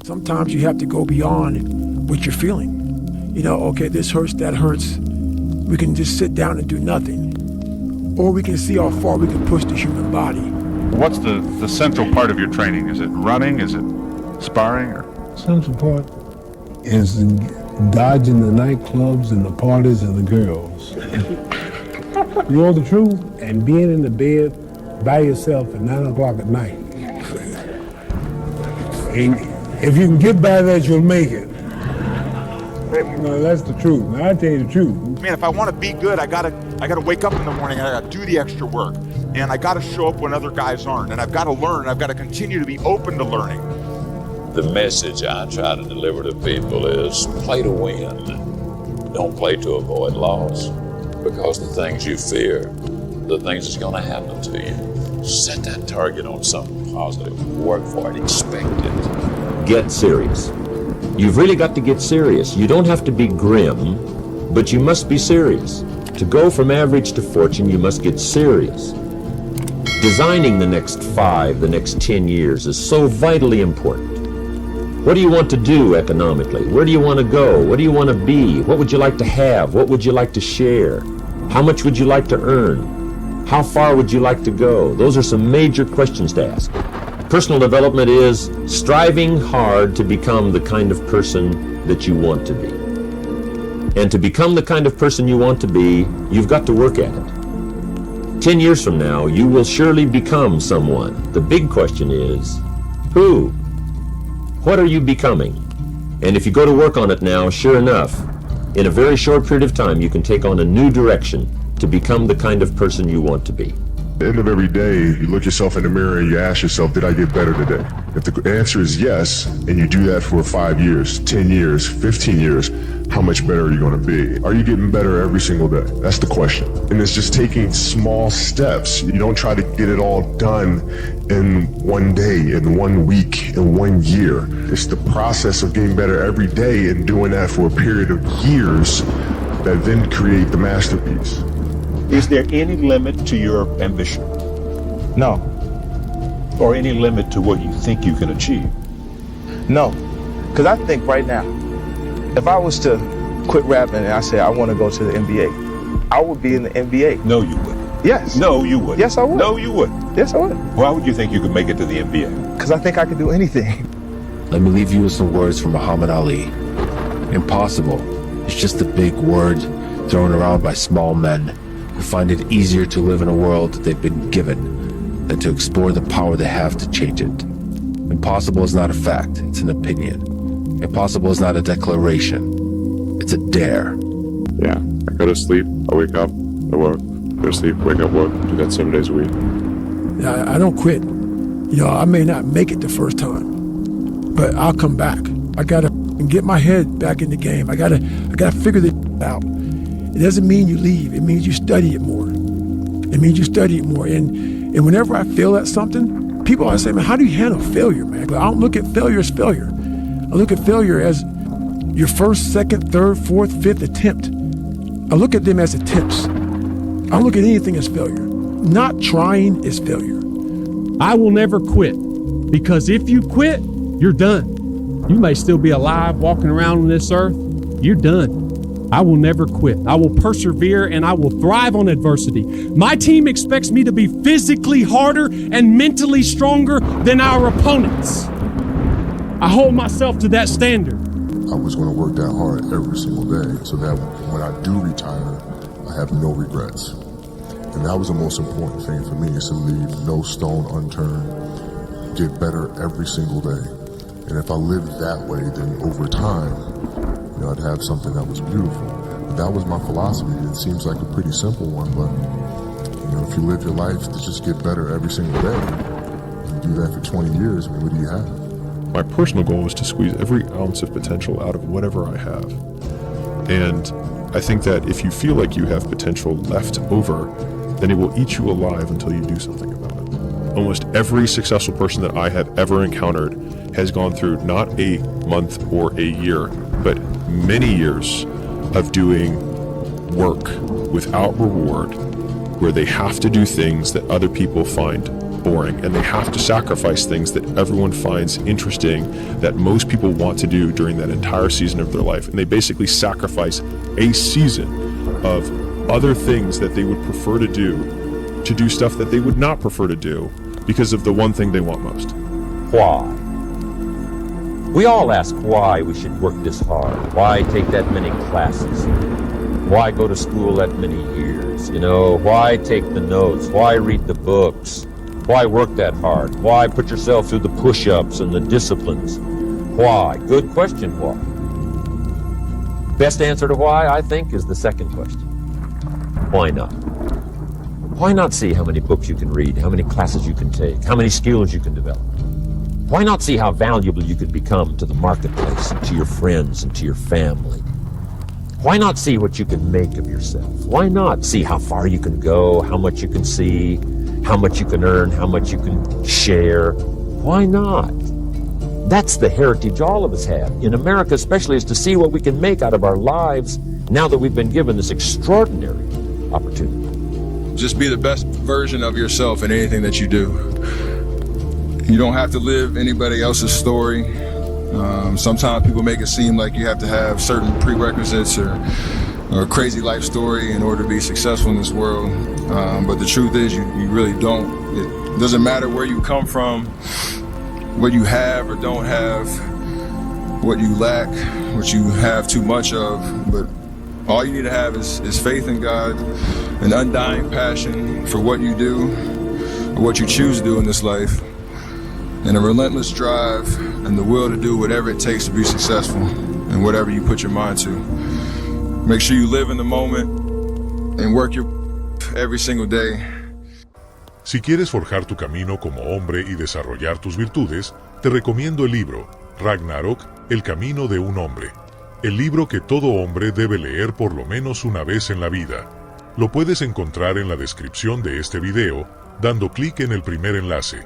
Sometimes you have to go beyond what you're feeling. You know, okay, this hurts, that hurts. We can just sit down and do nothing. Or we can see how far we can push the human body. What's the central part of your training? Is it running? Is it sparring? Or? Central part is dodging the nightclubs and the parties and the girls. You know the truth? And being in the bed by yourself at 9 o'clock at night. And if you can get by that, you'll make it. No, that's the truth. Now, I tell you the truth. Man, if I want to be good, I gotta wake up in the morning and I gotta do the extra work. And I gotta show up when other guys aren't. And I've gotta learn. I've gotta continue to be open to learning. The message I try to deliver to people is play to win. Don't play to avoid loss. Because the things you fear, the things that's gonna happen to you. Set that target on something positive. Work for it. Expect it. Get serious. You've really got to get serious. You don't have to be grim, but you must be serious. To go from average to fortune, you must get serious. Designing the next 5, the next 10 years is so vitally important. What do you want to do economically? Where do you want to go? What do you want to be? What would you like to have? What would you like to share? How much would you like to earn? How far would you like to go? Those are some major questions to ask. Personal development is striving hard to become the kind of person that you want to be. And to become the kind of person you want to be, you've got to work at it. 10 years from now, you will surely become someone. The big question is, who? What are you becoming? And if you go to work on it now, sure enough, in a very short period of time, you can take on a new direction to become the kind of person you want to be. At the end of every day, you look yourself in the mirror and you ask yourself, did I get better today? If the answer is yes, and you do that for 5 years, 10 years, 15 years, how much better are you going to be? Are you getting better every single day? That's the question. And it's just taking small steps. You don't try to get it all done in one day, in 1 week, in 1 year. It's the process of getting better every day and doing that for a period of years that then create the masterpiece. Is there any limit to your ambition? No. Or any limit to what you think you can achieve? No. Because I think right now, if I was to quit rapping and I said I want to go to the NBA, I would be in the NBA. No, you wouldn't. Yes. No, you wouldn't. Yes, I would. No, you wouldn't. Yes, I would. Why would you think you could make it to the NBA? Because I think I could do anything. Let me leave you with some words from Muhammad Ali. Impossible is just a big word thrown around by small men who find it easier to live in a world that they've been given than to explore the power they have to change it. Impossible is not a fact, it's an opinion. Impossible is not a declaration, it's a dare. Yeah, I go to sleep, I wake up, I work, go to sleep, wake up, work, do that 7 days a week. I don't quit. You know, I may not make it the first time, but I'll come back. I gotta get my head back in the game. I gotta figure this out. It doesn't mean you leave. It means you study it more. It means you study it more. And whenever I fail at something, people always say, man, how do you handle failure, man? I don't look at failure as failure. I look at failure as your first, second, third, fourth, fifth attempt. I look at them as attempts. I don't look at anything as failure. Not trying is failure. I will never quit, because if you quit, you're done. You may still be alive walking around on this earth. You're done. I will never quit. I will persevere and I will thrive on adversity. My team expects me to be physically harder and mentally stronger than our opponents. I hold myself to that standard. I was going to work that hard every single day so that when I do retire, I have no regrets. And that was the most important thing for me, is to leave no stone unturned, get better every single day. And if I lived that way, then over time, you know, I'd have something that was beautiful. That was my philosophy. It seems like a pretty simple one, but you know, if you live your life to just get better every single day, and do that for 20 years, I mean, what do you have? My personal goal is to squeeze every ounce of potential out of whatever I have. And I think that if you feel like you have potential left over, then it will eat you alive until you do something about it. Almost every successful person that I have ever encountered has gone through not a month or a year, but many years of doing work without reward, where they have to do things that other people find boring, and they have to sacrifice things that everyone finds interesting, that most people want to do during that entire season of their life. And they basically sacrifice a season of other things that they would prefer to do stuff that they would not prefer to do because of the one thing they want most. Why? We all ask why we should work this hard. Why take that many classes? Why go to school that many years? You know, why take the notes? Why read the books? Why work that hard? Why put yourself through the push-ups and the disciplines? Why? Good question, why? Best answer to why, I think, is the second question. Why not? Why not see how many books you can read, how many classes you can take, how many skills you can develop? Why not see how valuable you could become to the marketplace and to your friends and to your family? Why not see what you can make of yourself? Why not see how far you can go, how much you can see, how much you can earn, how much you can share? Why not? That's the heritage all of us have, in America especially, is to see what we can make out of our lives now that we've been given this extraordinary opportunity. Just be the best version of yourself in anything that you do. You don't have to live anybody else's story. Sometimes people make it seem like you have to have certain prerequisites or a crazy life story in order to be successful in this world. But the truth is you really don't. It doesn't matter where you come from, what you have or don't have, what you lack, what you have too much of, but all you need to have is faith in God, an undying passion for what you do, or what you choose to do in this life, and a relentless drive and the will to do whatever it takes to be successful in whatever you put your mind to. Make sure you live in the moment and work your every single day. Si quieres forjar tu camino como hombre y desarrollar tus virtudes, te recomiendo el libro Ragnarok, el camino de un hombre. El libro que todo hombre debe leer por lo menos una vez en la vida. Lo puedes encontrar en la descripción de este video, dando clic en el primer enlace.